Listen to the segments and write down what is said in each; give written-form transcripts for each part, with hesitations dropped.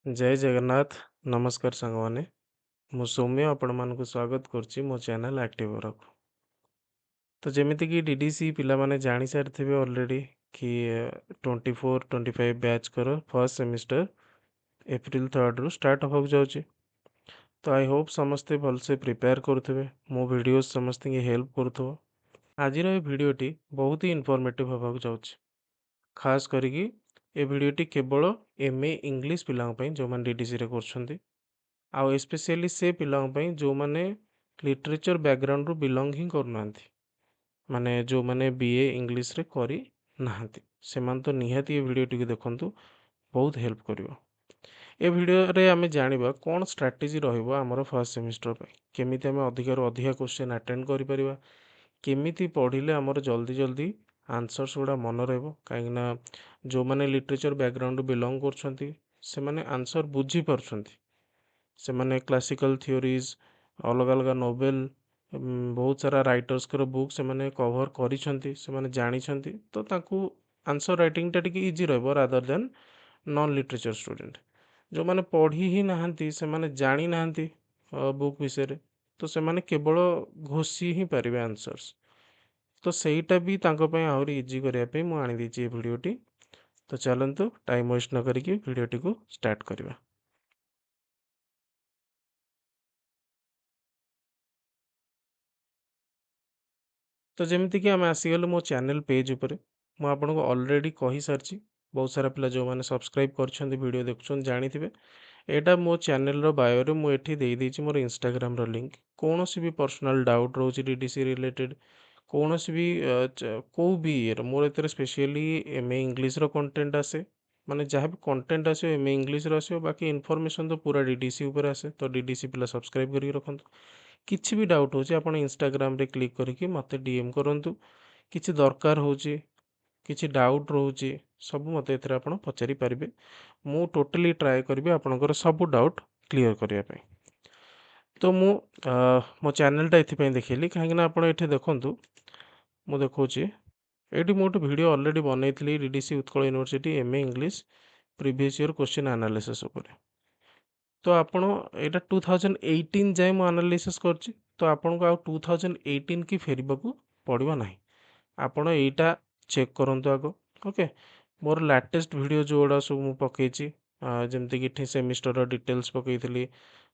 जय जगन्नाथ नमस्कार सांगवाने मु सौम्य आपण मानक स्वागत करछि मो चैनल एक्टिव रखु तो जेमिति कि डीडीसी पिला माने जानि सारथिबे ऑलरेडी कि 24-25 बैच करो फर्स्ट सेमिस्टर एप्रिल 3 रु स्टार्ट होक जाउछि। तो आई होप समस्ते भल से प्रिपेयर करथबे मो वीडियोस समस्त की हेल्प करथबो। आज रो वीडियोटी बहुत ही इन्फॉर्मेटिव होक जाउछि। खास करिकि ए वीडियोटी केवल एमए इंग्लिश पिलांग पई जो मान डीडीसी रे करछन्ती आउ स्पेशली से पिलांग पई जो माने लिटरेचर बैकग्राउंड रु बिलोंग ही करनांती माने जो माने बीए इंग्लिश रे करी नाहांती सेमान तो निहाती ए वीडियोटी को देखंतु बहुत हेल्प करिवो। ए वीडियो रे आमे जानिबा कोन स्ट्रेटजी रहिबो हमर फर्स्ट सेमिस्टर पे केमिति आमे अधिक रु अधिक क्वेश्चन अटेंड करि परिबा केमिति पढ़िले हमर जल्दी जल्दी आंसर्स गुड़ा मन रहबो काहेकि ना जो माने लिटरेचर बैकग्राउंड बिलोंग करछन्ती से माने आंसर बुझी परछन्ती से माने क्लासिकल थ्योरीज अलग अलग नोवेल बहुत सारा राइटर्स कर बुक से माने कवर करिछन्ती से माने जानिछन्ती तो ताकू आंसर राइटिंग टा टिके इजी रहबो rather than non literature student जो माने पढ़ी ही नाहंती से माने जानी नाहंती बुक विषय रे तो से माने केवल घोषी ही पारिबे आंसर्स तो सेईटा भी तांको पय आहुरी इजी करिया पे मु आनी दिछि ए वीडियोटी। तो चलंतु टाइम वेस्ट न करिकि वीडियोटी को स्टार्ट करिबा। तो जेମିତି कि आमे आसीगलु मो चैनल पेज उपरे मु आपनको ऑलरेडी कहि सारछि बहुत सारा पिला जो माने सब्सक्राइब करछन्ती वीडियो देखछन जानिथिबे एटा मो चैनल रो बायो रे मु एठी देई देछि मोर इंस्टाग्राम रो लिंक कोनोसी भी पर्सनल डाउट रोछि डीडीसी रिलेटेड कोनोसी भी को भी मोर एतरे स्पेशली एमए इंग्लिश रो कंटेंट आसे माने जहाँ भी कंटेंट आसे एमए इंग्लिश रो आसे बाकी इन्फॉर्मेशन तो पूरा डीडीसी ऊपर आसे तो डीडीसी पिला सब्सक्राइब करि रखंतु किछि भी डाउट होछि आपण इंस्टाग्राम रे क्लिक करिकि मते डीएम करंतु किछि दरकार होछि किछि डाउट रोहुछि सब मते एथरे आपण पचारि परिबे मु टोटली ट्राई करबे आपनकर सब डाउट क्लियर करिया पय। तो मु मो चैनल टा एथि पय देखिली काहे ना आपण एठे देखंतु मु देखौछि एठी मु गोटे वीडियो ऑलरेडी बनैथिली DDC Utkal university MA English previous year question analysis ऊपर तो आपण एटा 2018 जाय मु एनालिसिस करछि तो आपण को आ 2018 की फेरिबाकू पड़िबो नाही आपण एटा चेक करंतु आगो ओके मोर लेटेस्ट वीडियो जोड़ा सब मु पकेछि जेमति कि ठी सेमिस्टर डिटेल्स पकेइथिली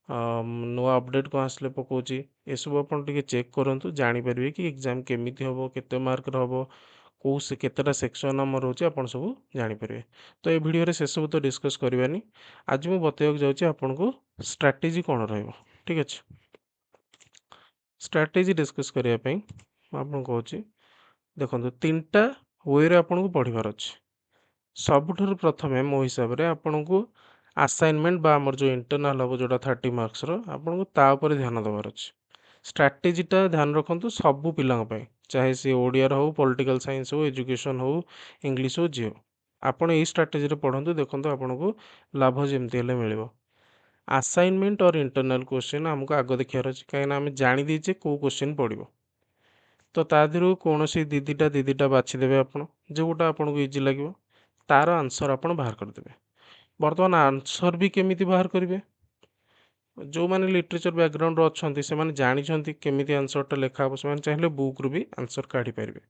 नुआ अपडेट को आसले पकोछि ए सब आपण टिके चेक करंतु जानि परिबे कि एग्जाम केमिति हबो केते मार्क रहबो को से केतेटा सेक्शन नंबर होछि आपण सब जानि परिबे। तो ए वीडियो रे से सब तो डिस्कस करबानी आज मु बतैक जाउछि आपण को स्ट्रेटजी कोन रहबो ठीक अछि। स्ट्रेटजी डिस्कस करिया पई आपण कहउछि देखंतु तीनटा वे रे आपण को पढिबार अछि सबुठुर प्रथमे मो हिसाब रे आपण को असाइनमेंट बा हमर जो इंटरनल हबो जोटा 30 मार्क्स रो आपण को ता ऊपर ध्यान देबार अछि स्ट्रेटजी टा ध्यान रखंतु सब पिलांग पय चाहे से ओडिया हो पॉलिटिकल साइंस हो एजुकेशन हो इंग्लिश हो जे हो आपण ए स्ट्रेटजी रे पढंतु देखंतु आपण को लाभ जेमति हेले मिलिबो। असाइनमेंट और इंटरनल क्वेश्चन हमको आगो देखियार अछि काहे ना हम जानि दैछे को क्वेश्चन पडिबो तो ता देहरु कोनोसी दीदीटा बाछि देबे आपण जोटा आपण को इजी लागिवो तार आंसर आपण बाहर कर देबे। वर्तमान आंसर भी केमिति बाहर करिवे जो माने लिटरेचर बैकग्राउंड रो अछंती से माने जानि छंती केमिति आंसर टा लेखा हबो से माने चाहिले बुक रु भी आंसर काढी परिबे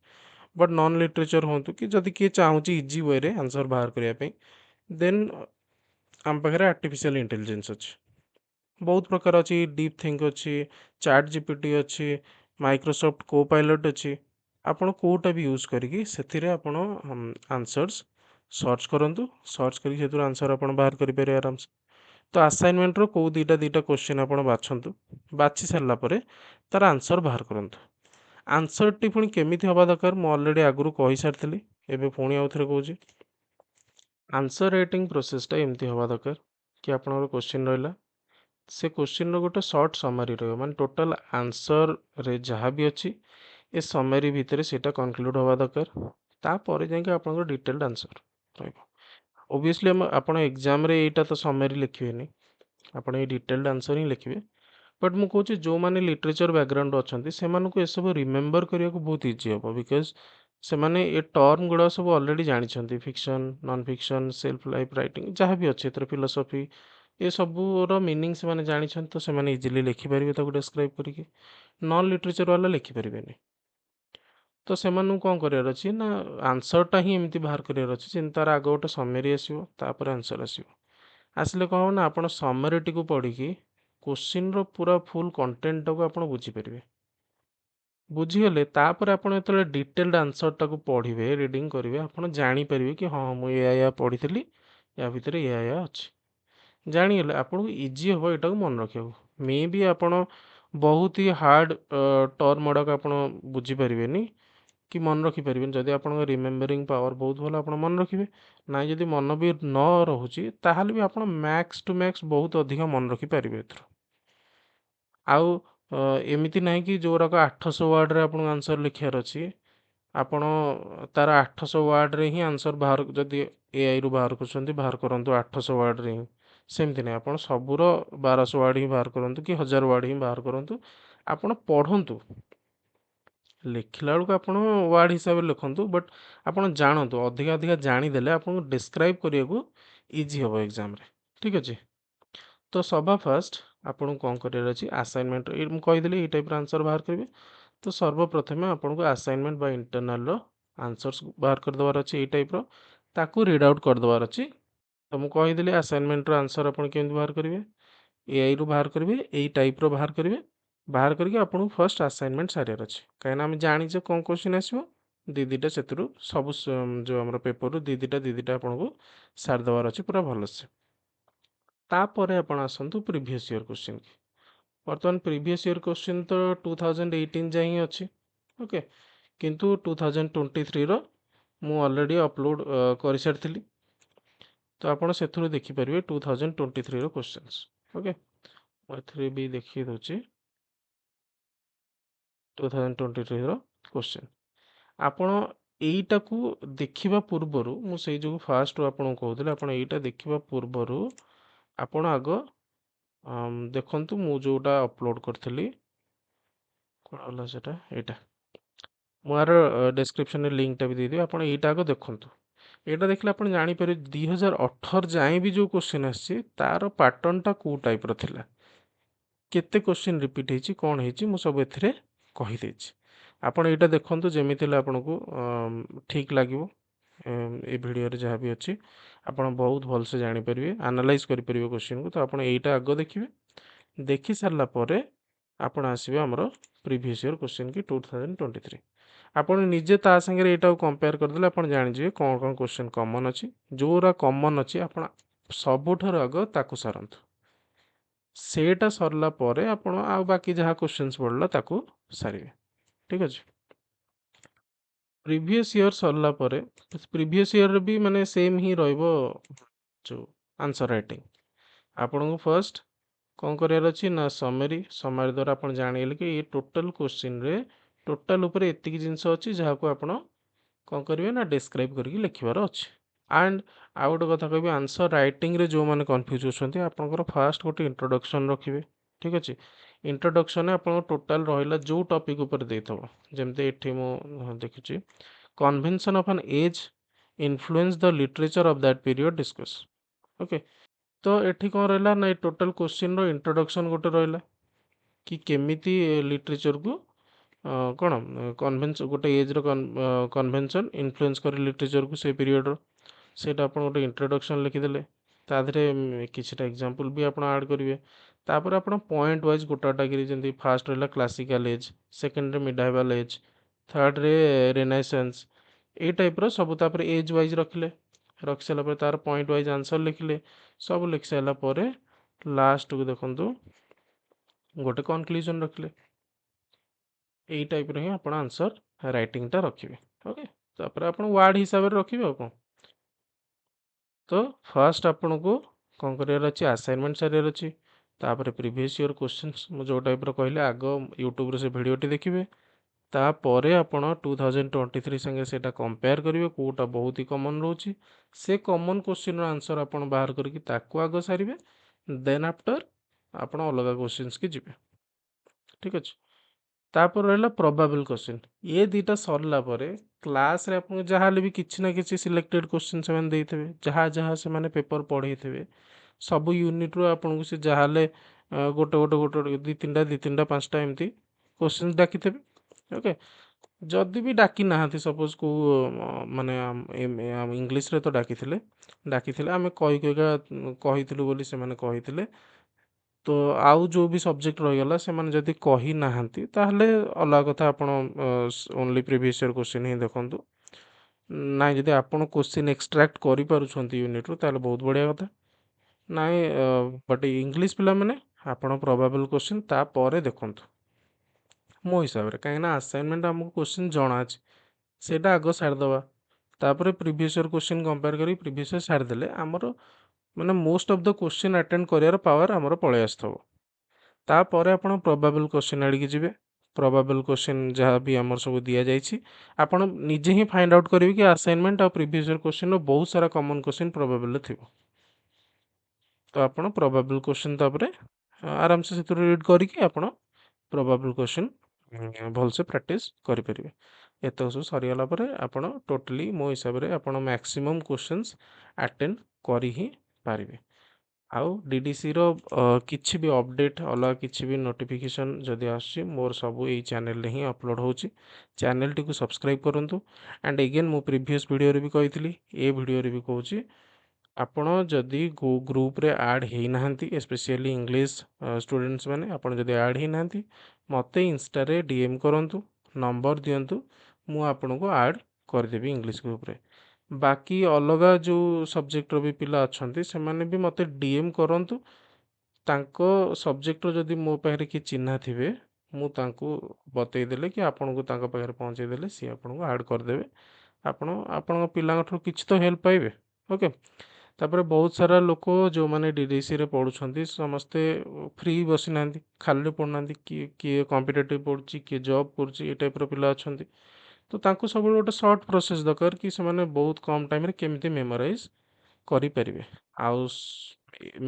बट नॉन लिटरेचर होंतु कि जदि के चाहूची इजी वे रे आंसर बाहर करिया पे देन आम पाखरे आर्टिफिशियल इंटेलिजेंस अछि बहुत प्रकार अछि डीप थिंक अछि चैट जीपीटी अछि माइक्रोसॉफ्ट कोपायलट अछि आपण कोटा भी यूज करिकि सेथिरे आपण आंसर्स सर्च करंतु सर्च करी सेतुर आंसर आपण बाहर करि पारे आराम से। तो असाइनमेंट रो को दीटा क्वेश्चन आपण बाछंतु बाछि सरला परे तार आंसर बाहर करंतु आंसर टी पुणी केमिति हबा दरकार मु ऑलरेडी आगुरु कहि सारथिली एबे पुणी आउथरे कहूची आंसर राइटिंग प्रोसेस टा एमती हबा दरकार कि आपनकर क्वेश्चन रहला से क्वेश्चन रो गोटे शॉर्ट समरी रहबो माने टोटल आंसर रे जहाँ भी अछि ए समरी भितरे सेटा कंक्लूड हवा दरकार ता परे जाके आपनकर डिटेल्ड आंसर रहबो। ऑब्वियसली हम आपण एग्जाम रे एटा तो समरी लिखिबेनी आपण ए डिटेल्ड आंसर ही लिखिबे बट मु कहूची जो माने लिटरेचर बैकग्राउंड अछंती से मानको ए सब रिमेंबर करिया को बहुत इजी हबो बिकॉज़ ସେମାନେ ଏ ଟର୍ମ ଗୁଡ଼ା ସବୁ ଅଲରେଡ଼ି ଜାଣିଛନ୍ତି, fiction, non fiction, self life writing ଯାହା ବି ଅଛି ଏଥିରେ ଫିଲୋସଫି, ଏସବୁର ମିନିଂ ସେମାନେ ଜାଣିଛନ୍ତି, ତ ସେମାନେ ଇଜିଲି ଲେଖିପାରିବେ ତାକୁ ଡେସ୍କ୍ରାଇବ୍ କରିକି। ନନ୍ ଲିଟରେଚର୍ ବାଲା ଲେଖିପାରିବେନି। ତ ସେମାନଙ୍କୁ କ'ଣ କରିବାର ଅଛି ନା ଆନ୍ସର୍ଟା ହିଁ ଏମିତି ବାହାର କରିବାର ଅଛି ଯେମିତି ତା'ର ଆଗ ଗୋଟେ ସମେରି ଆସିବ, ତାପରେ ଆନ୍ସର୍ ଆସିବ। ଆସିଲେ କ'ଣ ହେବ ନା ଆପଣ ସମେରିଟିକୁ ପଢ଼ିକି କୋଶ୍ଚିନ୍ର ପୁରା ଫୁଲ୍ କଣ୍ଟେଣ୍ଟଟାକୁ ଆପଣ ବୁଝିପାରିବେ। ବୁଝିଗଲେ ତାପରେ ଆପଣ ଯେତେବେଳେ ଡିଟେଲ୍ଡ ଆନ୍ସର୍ଟାକୁ ପଢ଼ିବେ, ରିଡ଼ିଂ କରିବେ, ଆପଣ ଜାଣିପାରିବେ କି ହଁ ମୁଁ ଏୟା ପଢ଼ିଥିଲି, ୟା ଭିତରେ ଏୟା ଅଛି। ଜାଣିଗଲେ ଆପଣଙ୍କୁ ଇଜି ହେବ ଏଇଟାକୁ ମନେ ରଖିବାକୁ। ମେ ବି ଆପଣ ବହୁତ ହି ହାର୍ଡ଼ ଟର୍ମ ଗୁଡ଼ାକ ଆପଣ ବୁଝିପାରିବେନି କି ମନେ ରଖିପାରିବେନି। ଯଦି ଆପଣଙ୍କ ରିମେମ୍ବରିଂ ପାୱାର ବହୁତ ଭଲ, ଆପଣ ମନେ ରଖିବେ। ନାଇଁ ଯଦି ମନ ବି ନ ରହୁଛି, ତାହେଲେ ବି ଆପଣ ମ୍ୟାକ୍ସ ଟୁ ମ୍ୟାକ୍ସ ବହୁତ ଅଧିକ ମନେ ରଖିପାରିବେ ଏଥିରୁ। ଆଉ ଏମିତି ନାହିଁ କି ଯେଉଁଗୁଡ଼ାକ 800 ୱାର୍ଡ଼ରେ ଆପଣଙ୍କୁ ଆନ୍ସର୍ ଲେଖିବାର ଅଛି, ଆପଣ ତାର 800 ୱାର୍ଡ଼ରେ ହିଁ ଆନ୍ସର୍ ବାହାର, ଯଦି ଏଆଇରୁ ବାହାର କରୁଛନ୍ତି ବାହାର କରନ୍ତୁ 800 ୱାର୍ଡ଼ରେ ହିଁ। ସେମିତି ନାହିଁ, ଆପଣ ସବୁର 1200 ୱାର୍ଡ଼ ହିଁ ବାହାର କରନ୍ତୁ କି 1000 ୱାର୍ଡ଼ ହିଁ ବାହାର କରନ୍ତୁ। ଆପଣ ପଢ଼ନ୍ତୁ, ଲେଖିଲା ବେଳକୁ ଆପଣ ୱାର୍ଡ଼ ହିସାବରେ ଲେଖନ୍ତୁ, ବଟ୍ ଆପଣ ଜାଣନ୍ତୁ। ଅଧିକା ଅଧିକା ଜାଣିଦେଲେ ଆପଣଙ୍କୁ ଡେସ୍କ୍ରାଇବ୍ କରିବାକୁ ଇଜି ହେବ ଏକ୍ଜାମ୍ରେ। ଠିକ୍ ଅଛି। ତ ସବା ଫାଷ୍ଟ ଆପଣଙ୍କୁ କ'ଣ କରିବାର ଅଛି, ଆସାଇନମେଣ୍ଟ ମୁଁ କହିଦେଲି ଏଇ ଟାଇପ୍ର ଆନ୍ସର୍ ବାହାର କରିବେ। ତ ସର୍ବପ୍ରଥମେ ଆପଣଙ୍କୁ ଆସାଇନମେଣ୍ଟ ବା ଇଣ୍ଟରନାଲର ଆନ୍ସର୍ସ ବାହାର କରିଦେବାର ଅଛି ଏଇ ଟାଇପ୍ର, ତାକୁ ରିଡ୍ ଆଉଟ୍ କରିଦେବାର ଅଛି। ତ ମୁଁ କହିଦେଲି ଆସାଇନମେଣ୍ଟର ଆନ୍ସର୍ ଆପଣ କେମିତି ବାହାର କରିବେ, ଏଆଇରୁ ବାହାର କରିବେ, ଏଇ ଟାଇପ୍ର ବାହାର କରିବେ। ବାହାର କରିକି ଆପଣଙ୍କୁ ଫାର୍ଷ୍ଟ ଆସାଇନମେଣ୍ଟ ସାରିବାର ଅଛି, କାହିଁକିନା ଆମେ ଜାଣିଛେ କ'ଣ କୋଶ୍ଚିନ୍ ଆସିବ। ଦୁଇଟା ସେଥିରୁ ସବୁ ଯେଉଁ ଆମର ପେପରରୁ ଦୁଇଟା ଆପଣଙ୍କୁ ସାରିଦେବାର ଅଛି ପୁରା ଭଲସେ। ତାପରେ ଆପଣ ଆସନ୍ତୁ ପ୍ରିଭିୟସ୍ ଇୟର୍ କୋଶ୍ଚିନ୍ କି। ବର୍ତ୍ତମାନ ପ୍ରିଭିୟସ୍ ଇୟର୍ କୋଶ୍ଚିନ୍ ତ 2018 ଯାଏଁ ହିଁ ଅଛି। ଓକେ, କିନ୍ତୁ 2023ର ମୁଁ ଅଲରେଡ଼ି ଅପଲୋଡ଼ କରିସାରିଥିଲି, ତ ଆପଣ ସେଥିରୁ ଦେଖିପାରିବେ 2023ର କୋଶ୍ଚିନ୍ସ। ଓକେ, ମୁଁ ଏଥିରେ ବି ଦେଖି ଦେଉଛି 2023ର କୋଶ୍ଚିନ୍। ଆପଣ ଏଇଟାକୁ ଦେଖିବା ପୂର୍ବରୁ, ମୁଁ ସେଇ ଯୋଗୁଁ ଫାଷ୍ଟରୁ ଆପଣଙ୍କୁ କହୁଥିଲି, ଆପଣ ଏଇଟା ଦେଖିବା ପୂର୍ବରୁ ଆପଣ ଆଗ ଦେଖନ୍ତୁ ମୁଁ ଯେଉଁଟା ଅପଲୋଡ଼ କରିଥିଲି, କ'ଣ ହେଲା ସେଇଟା, ଏଇଟା ମୁଁ ଆର ଡେସ୍କ୍ରିପ୍ସନରେ ଲିଙ୍କଟା ବି ଦେଇଦେବି। ଆପଣ ଏଇଟା ଆଗ ଦେଖନ୍ତୁ। ଏଇଟା ଦେଖିଲେ ଆପଣ ଜାଣିପାରିବେ 2018 ଯାଏଁ ବି ଯେଉଁ କୋଶ୍ଚିନ୍ ଆସିଛି ତାର ପାଟର୍ନଟା କେଉଁ ଟାଇପ୍ର ଥିଲା, କେତେ କୋଶ୍ଚିନ୍ ରିପିଟ୍ ହେଇଛି, କ'ଣ ହେଇଛି, ମୁଁ ସବୁ ଏଥିରେ କହିଦେଇଛି। ଆପଣ ଏଇଟା ଦେଖନ୍ତୁ, ଯେମିତି ହେଲେ ଆପଣଙ୍କୁ ଠିକ୍ ଲାଗିବ। ଏ ଭିଡ଼ିଓରେ ଯାହା ବି ଅଛି ଆପଣ ବହୁତ ଭଲସେ ଜାଣିପାରିବେ, ଆନାଲାଇଜ୍ କରିପାରିବେ କୋଶ୍ଚିନ୍କୁ। ତ ଆପଣ ଏଇଟା ଆଗ ଦେଖିବେ, ଦେଖି ସାରିଲା ପରେ ଆପଣ ଆସିବେ ଆମର ପ୍ରିଭିୟସ୍ ଇୟର୍ କୋଶ୍ଚିନ୍ କି 2023। ଆପଣ ନିଜେ ତା ସାଙ୍ଗରେ ଏଇଟାକୁ କମ୍ପେୟାର କରିଦେଲେ ଆପଣ ଜାଣିଯିବେ କ'ଣ କ'ଣ କୋଶ୍ଚିନ୍ କମନ୍ ଅଛି। ଯେଉଁଗୁରା କମନ୍ ଅଛି ଆପଣ ସବୁଠାରୁ ଆଗ ତାକୁ ସାରନ୍ତୁ। ସେଇଟା ସରିଲା ପରେ ଆପଣ ଆଉ ବାକି ଯାହା କୋଶ୍ଚିନ୍ସ ପଡ଼ିଲା ତାକୁ ସାରିବେ। ଠିକ୍ ଅଛି। ପ୍ରିଭିୟସ୍ ଇୟର୍ ସରିଲା ପରେ ପ୍ରିଭିୟସ୍ ଇୟର୍ରେ ବି ମାନେ ସେମ୍ ହିଁ ରହିବ ଯେଉଁ ଆନ୍ସର୍ ରାଇଟିଂ। ଆପଣଙ୍କୁ ଫାର୍ଷ୍ଟ କ'ଣ କରିବାର ଅଛି ନା ସମେରି ଦ୍ୱାରା ଆପଣ ଜାଣିଗଲେ କି ଏ ଟୋଟାଲ୍ କୋଶ୍ଚିନ୍ରେ ଟୋଟାଲ୍ ଉପରେ ଏତିକି ଜିନିଷ ଅଛି ଯାହାକୁ ଆପଣ କ'ଣ କରିବେ ନା ଡେସ୍କ୍ରାଇବ୍ କରିକି ଲେଖିବାର ଅଛି। ଆଣ୍ଡ ଆଉ ଗୋଟେ କଥା କହିବି, ଆନ୍ସର୍ ରାଇଟିଂରେ ଯେଉଁମାନେ କନଫ୍ୟୁଜ୍ ଅଛନ୍ତି, ଆପଣଙ୍କର ଫାର୍ଷ୍ଟ ଗୋଟେ ଇଣ୍ଟ୍ରୋଡକ୍ସନ୍ ରଖିବେ। ଠିକ୍ ଅଛି। ଇଣ୍ଟ୍ରୋଡକ୍ସନ୍ରେ ଆପଣଙ୍କ ଟୋଟାଲ୍ ରହିଲା ଯେଉଁ ଟପିକ୍ ଉପରେ ଦେଇଥିବ, ଯେମିତି ଏଠି ମୁଁ ଦେଖୁଛି କନଭେନ୍ସନ୍ ଅଫ୍ ଆନ୍ age influence the literature of that period discus. Okay, ତ ଏଠି କ'ଣ ରହିଲା ନା ଏ ଟୋଟାଲ୍ କୋଶ୍ଚିନ୍ର ଇଣ୍ଟ୍ରୋଡକ୍ସନ୍ ଗୋଟେ ରହିଲା କି କେମିତି ଲିଟରେଚର୍କୁ କ'ଣ ଗୋଟେ ଏଜ୍ର କନଭେନ୍ସନ୍ ଇନଫ୍ଲୁଏନ୍ସ କରି ଲିଟରେଚର୍କୁ ସେ ପିରିୟଡ଼ର, ସେଇଟା ଆପଣ ଗୋଟେ ଇଣ୍ଟ୍ରୋଡକ୍ସନ୍ ଲେଖିଦେଲେ। ତା ଦେହରେ କିଛିଟା ଏକ୍ଜାମ୍ପଲ୍ ବି ଆପଣ ଆଡ଼୍ କରିବେ। ତାପରେ ଆପଣ ପଏଣ୍ଟ ୱାଇଜ୍ ଗୋଟା କରି, ଯେମିତି ଫାର୍ଷ୍ଟ ରହିଲା କ୍ଲାସିକାଲ୍ ଏଜ୍, ସେକେଣ୍ଡରେ ମିଡାଇଭାଲ୍ ଏଜ୍, ଥାର୍ଡ଼ରେ ରେନାଇସାନ୍ସ, ଏଇ ଟାଇପ୍ର ସବୁ। ତାପରେ ଏଜ୍ ୱାଇଜ୍ ରଖି ସାରିଲା ପରେ ତାର ପଏଣ୍ଟ ୱାଇଜ୍ ଆନ୍ସର୍ ଲେଖିଲେ। ସବୁ ଲେଖି ସାରିଲା ପରେ ଲାଷ୍ଟକୁ ଦେଖନ୍ତୁ ଗୋଟେ କନକ୍ଲୁଜନ୍ ରଖିଲେ। ଏଇ ଟାଇପ୍ର ହିଁ ଆପଣ ଆନ୍ସର୍ ରାଇଟିଂଟା ରଖିବେ। ଓକେ, ତାପରେ ଆପଣ ୱାର୍ଡ଼ ହିସାବରେ ରଖିବେ ଆଉ କ'ଣ। ତ ଫାର୍ଷ୍ଟ ଆପଣଙ୍କୁ କ'ଣ କରିବାର ଅଛି, ଆସାଇନମେଣ୍ଟ ସାରିବାର ଅଛି। ତାପରେ ପ୍ରିଭିୟସ୍ ଇୟର୍ କୋଶ୍ଚିନ୍ସ ମୁଁ ଯେଉଁ ଟାଇପ୍ର କହିଲେ ଆଗ ୟୁଟ୍ୟୁବ୍ରେ ସେ ଭିଡ଼ିଓଟି ଦେଖିବେ। ତାପରେ ଆପଣ 2023 ସାଙ୍ଗେ ସେଇଟା କମ୍ପେୟାର କରିବେ, କେଉଁଟା ବହୁତ ହି କମନ୍ ରହୁଛି। ସେ କମନ୍ କୋଶ୍ଚିନ୍ର ଆନ୍ସର୍ ଆପଣ ବାହାର କରିକି ତାକୁ ଆଗ ସାରିବେ। ଦେନ୍ ଆଫ୍ଟର ଆପଣ ଅଲଗା କୋଶ୍ଚିନ୍ସ କି ଯିବେ। ଠିକ୍ ଅଛି। ତାପରେ ରହିଲା ପ୍ରୋବାବଲ୍ କ୍ୱେଶ୍ଚିନ୍। ଏ ଦୁଇଟା ସରିଲା ପରେ କ୍ଲାସ୍‌ରେ ଆପଣଙ୍କୁ ଯାହା ହେଲେ ବି କିଛି ନା କିଛି ସିଲେକ୍ଟେଡ୍ କ୍ୱେଶ୍ଚିନ୍ ସେମାନେ ଦେଇଥିବେ। ଯାହା ଯାହା ସେମାନେ ପେପର୍ ପଢ଼େଇଥିବେ ସବୁ ୟୁନିଟ୍‌ରୁ ଆପଣଙ୍କୁ ସେ ଯାହା ହେଲେ ଗୋଟେ 2-3ଟା 5ଟା ଏମିତି କ୍ୱେଶ୍ଚିନ୍ ଡାକିଥିବେ। ଓକେ। ଯଦି ବି ଡାକି ନାହାନ୍ତି ସପୋଜ୍ କୋଉ ମାନେ ଇଂଲିଶରେ ତ ଡାକିଥିଲେ ଆମେ କହିଥିଲୁ ବୋଲି ସେମାନେ କହିଥିଲେ। ତ ଆଉ ଯୋଉ ବି ସବଜେକ୍ଟ ରହିଗଲା ସେମାନେ ଯଦି କହିନାହାନ୍ତି ତାହେଲେ ଅଲଗା କଥା, ଆପଣ ଓନ୍ଲି ପ୍ରିଭିୟସ୍ ଇୟର୍ କ୍ୱେଶ୍ଚିନ୍ ହିଁ ଦେଖନ୍ତୁ। ନାଇଁ ଯଦି ଆପଣ କ୍ୱେଶ୍ଚିନ୍ ଏକ୍ସଟ୍ରାକ୍ଟ କରିପାରୁଛନ୍ତି ୟୁନିଟ୍‌ରୁ ତାହେଲେ ବହୁତ ବଢ଼ିଆ କଥା। ନାଇଁ ବଟ୍ ଇଂଲିଶ ପିଲାମାନେ ଆପଣ ପ୍ରୋବାବଲ୍ କ୍ୱେଶ୍ଚିନ୍ ତାପରେ ଦେଖନ୍ତୁ ମୋ ହିସାବରେ, କାହିଁକିନା ଆସାଇନମେଣ୍ଟ ଆମକୁ କ୍ୱେଶ୍ଚିନ୍ ଜଣା ଅଛି, ସେଇଟା ଆଗ ସାରିଦେବା। ତାପରେ ପ୍ରିଭିୟସ୍ ଇୟର୍ କ୍ୱେଶ୍ଚିନ୍ କମ୍ପେୟାର କରି ପ୍ରିଭିୟସ୍ ଇୟର୍ ସାରିଦେଲେ ଆମର ମାନେ most of the question attend କରିବାର ପାୱାର ଆମର ପଳେଇ ଆସିଥିବ। ତାପରେ ଆପଣ ପ୍ରୋବାବଲ୍ କ୍ୱେଶ୍ଚିନ୍ ଆଡ଼ିକି ଯିବେ। ପ୍ରୋବାବଲ୍ କ୍ୱେଶ୍ଚିନ୍ ଯାହା ବି ଆମର ସବୁ ଦିଆଯାଇଛି ଆପଣ ନିଜେ ହିଁ ଫାଇଣ୍ଡ ଆଉଟ୍ କରିବେ କି ଆସାଇନମେଣ୍ଟ ଆଉ ପ୍ରିଭିୟସ୍ ଇୟର୍ କ୍ୱେଶ୍ଚିନ୍‌ର ବହୁତ ସାରା କମନ୍ କ୍ୱେଶ୍ଚିନ୍ ପ୍ରୋବାବଲ୍‌ରେ ଥିବ। ତ ଆପଣ ପ୍ରୋବାବଲ୍ କ୍ୱେଶ୍ଚିନ୍ ତାପରେ ଆରାମସେ ସେଥିରୁ ରିଡ୍ କରିକି ଆପଣ ପ୍ରୋବାବଲ୍ କ୍ୱେଶ୍ଚିନ୍ ଭଲସେ ପ୍ରାକ୍ଟିସ୍ କରିପାରିବେ। ଏତକ ସବୁ ସରିଗଲା ପରେ ଆପଣ ଟୋଟାଲି ମୋ ହିସାବରେ ଆପଣ ମ୍ୟାକ୍ସିମମ୍ କ୍ୱେଶ୍ଚିନ୍ସ ଆଟେଣ୍ଡ କରି ହିଁ ପାରିବେ। ଆଉ DDCର କିଛି ବି ଅପଡ଼େଟ୍ ଅଲଗା କିଛି ବି ନୋଟିଫିକେସନ୍ ଯଦି ଆସୁଛି ମୋର ସବୁ ଏଇ ଚ୍ୟାନେଲରେ ହିଁ ଅପଲୋଡ଼ ହେଉଛି। ଚ୍ୟାନେଲଟିକୁ ସବସ୍କ୍ରାଇବ୍ କରନ୍ତୁ। ଆଣ୍ଡ ଏଗେନ୍ ମୁଁ ପ୍ରିଭିୟସ୍ ଭିଡ଼ିଓରେ ବି କହିଥିଲି, ଏ ଭିଡ଼ିଓରେ ବି କହୁଛି, ଆପଣ ଯଦି ଗ୍ରୁପରେ ଆଡ଼୍ ହେଇନାହାନ୍ତି ସ୍ପେସିଆଲି ଇଂଲିଶ ଷ୍ଟୁଡେଣ୍ଟସ୍ ମାନେ, ଆପଣ ଯଦି ଆଡ଼୍ ହେଇନାହାନ୍ତି ମୋତେ ଇନଷ୍ଟାରେ DM କରନ୍ତୁ, ନମ୍ବର ଦିଅନ୍ତୁ, ମୁଁ ଆପଣଙ୍କୁ ଆଡ଼୍ କରିଦେବି ଇଂଲିଶ ଗ୍ରୁପରେ। ବାକି ଅଲଗା ଯେଉଁ ସବଜେକ୍ଟର ବି ପିଲା ଅଛନ୍ତି ସେମାନେ ବି ମୋତେ DM କରନ୍ତୁ। ତାଙ୍କ ସବଜେକ୍ଟର ଯଦି ମୋ ପାଖରେ କିଏ ଚିହ୍ନା ଥିବେ ମୁଁ ତାଙ୍କୁ ବତେଇଦେଲେ କି ଆପଣଙ୍କୁ ତାଙ୍କ ପାଖରେ ପହଞ୍ଚେଇ ଦେଲେ ସିଏ ଆପଣଙ୍କୁ ଆଡ଼୍ କରିଦେବେ। ଆପଣ ଆପଣଙ୍କ ପିଲାଙ୍କଠାରୁ କିଛି ତ ହେଲ୍ପ ପାଇବେ। ଓକେ। ତାପରେ ବହୁତ ସାରା ଲୋକ ଯେଉଁମାନେ DDCରେ ପଢ଼ୁଛନ୍ତି ସମସ୍ତେ ଫ୍ରି ବସିନାହାନ୍ତି, ଖାଲିରେ ପଢ଼ୁନାହାନ୍ତି, କିଏ କମ୍ପିଟେଟିଭ୍ ପଢ଼ୁଛି, କିଏ ଜବ୍ କରୁଛି, ଏ ଟାଇପ୍ର ପିଲା ଅଛନ୍ତି। ତ ତାଙ୍କୁ ସବୁବେଳେ ଗୋଟେ ସର୍ଟ ପ୍ରୋସେସ୍ ଦରକାର କି ସେମାନେ ବହୁତ କମ୍ ଟାଇମ୍‌ରେ କେମିତି ମେମୋରାଇଜ୍ କରିପାରିବେ। ଆଉ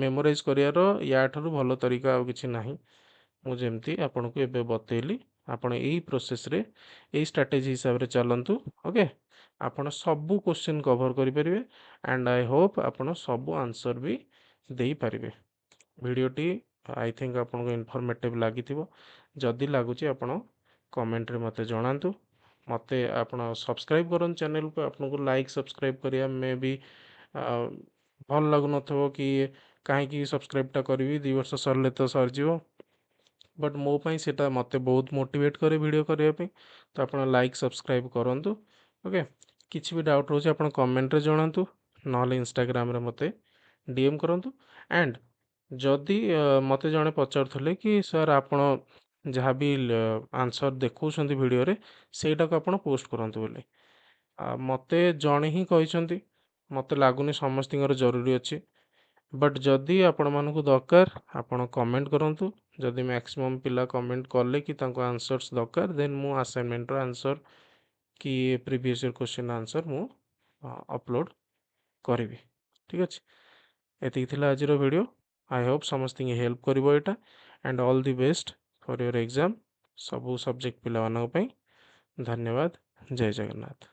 ମେମୋରାଇଜ୍ କରିବାର ୟାଠାରୁ ଭଲ ତରିକା ଆଉ କିଛି ନାହିଁ। ମୁଁ ଯେମିତି ଆପଣଙ୍କୁ ଏବେ ବତେଇଲି ଆପଣ ଏଇ ପ୍ରୋସେସ୍‌ରେ ଏଇ ଷ୍ଟ୍ରାଟେଜି ହିସାବରେ ଚାଲନ୍ତୁ। ଓକେ। ଆପଣ ସବୁ କ୍ୱେଶ୍ଚିନ୍ କଭର୍ କରିପାରିବେ ଆଣ୍ଡ ଆଇ ହୋପ୍ ଆପଣ ସବୁ ଆନ୍ସର୍ ବି ଦେଇପାରିବେ। ଭିଡ଼ିଓଟି ଆଇ ଥିଙ୍କ ଆପଣଙ୍କୁ ଇନଫର୍ମେଟିଭ୍ ଲାଗିଥିବ। ଯଦି ଲାଗୁଛି ଆପଣ କମେଣ୍ଟରେ ମୋତେ ଜଣାନ୍ତୁ। ମୋତେ ଆପଣ ସବସ୍କ୍ରାଇବ୍ କରନ୍ତୁ ଚ୍ୟାନେଲକୁ। ଆପଣଙ୍କୁ ଲାଇକ୍ ସବସ୍କ୍ରାଇବ୍ କରିବା ମେ ବି ଭଲ ଲାଗୁନଥିବ କି କାହିଁକି ସବସ୍କ୍ରାଇବ୍ଟା କରିବି, 2 ବର୍ଷ ସରିଲେ ତ ସରିଯିବ। ବଟ୍ ମୋ ପାଇଁ ସେଇଟା ମୋତେ ବହୁତ ମୋଟିଭେଟ୍ କରେ ଭିଡ଼ିଓ କରିବା ପାଇଁ। ତ ଆପଣ ଲାଇକ୍ ସବସ୍କ୍ରାଇବ୍ କରନ୍ତୁ। ଓକେ। କିଛି ବି ଡାଉଟ୍ ରହୁଛି ଆପଣ କମେଣ୍ଟରେ ଜଣାନ୍ତୁ, ନହେଲେ ଇନଷ୍ଟାଗ୍ରାମରେ ମୋତେ DM କରନ୍ତୁ। ଆଣ୍ଡ ଯଦି ମୋତେ ଜଣେ ପଚାରୁଥିଲେ କି ସାର୍ ଆପଣ ଯାହା ବି ଆନ୍ସର୍ ଦେଖାଉଛନ୍ତି ଭିଡ଼ିଓରେ ସେଇଟାକୁ ଆପଣ ପୋଷ୍ଟ କରନ୍ତୁ ବୋଲି। ମୋତେ ଜଣେ ହିଁ କହିଛନ୍ତି, ମୋତେ ଲାଗୁନି ସମସ୍ତଙ୍କର ଜରୁରୀ ଅଛି। ବଟ୍ ଯଦି ଆପଣମାନଙ୍କୁ ଦରକାର ଆପଣ କମେଣ୍ଟ କରନ୍ତୁ। ଯଦି ମ୍ୟାକ୍ସିମମ୍ ପିଲା କମେଣ୍ଟ କଲେ କି ତାଙ୍କୁ ଆନ୍ସର୍ସ ଦରକାର ଦେନ୍ ମୁଁ ଆସାଇନମେଣ୍ଟର ଆନ୍ସର୍ କି ପ୍ରିଭିୟସ୍ ଇୟର୍ କ୍ୱେଶ୍ଚିନ୍ ଆନ୍ସର୍ ମୁଁ ଅପଲୋଡ଼ କରିବି। ଠିକ୍ ଅଛି। ଏତିକି ଥିଲା ଆଜିର ଭିଡ଼ିଓ। ଆଇ ହୋପ୍ ସମସ୍ତଙ୍କୁ ହେଲ୍ପ କରିବ ଏଇଟା। And all the best for your exam ସବୁ ସବଜେକ୍ଟ ପିଲାମାନଙ୍କ ପାଇଁ। ଧନ୍ୟବାଦ। ଜୟ ଜଗନ୍ନାଥ।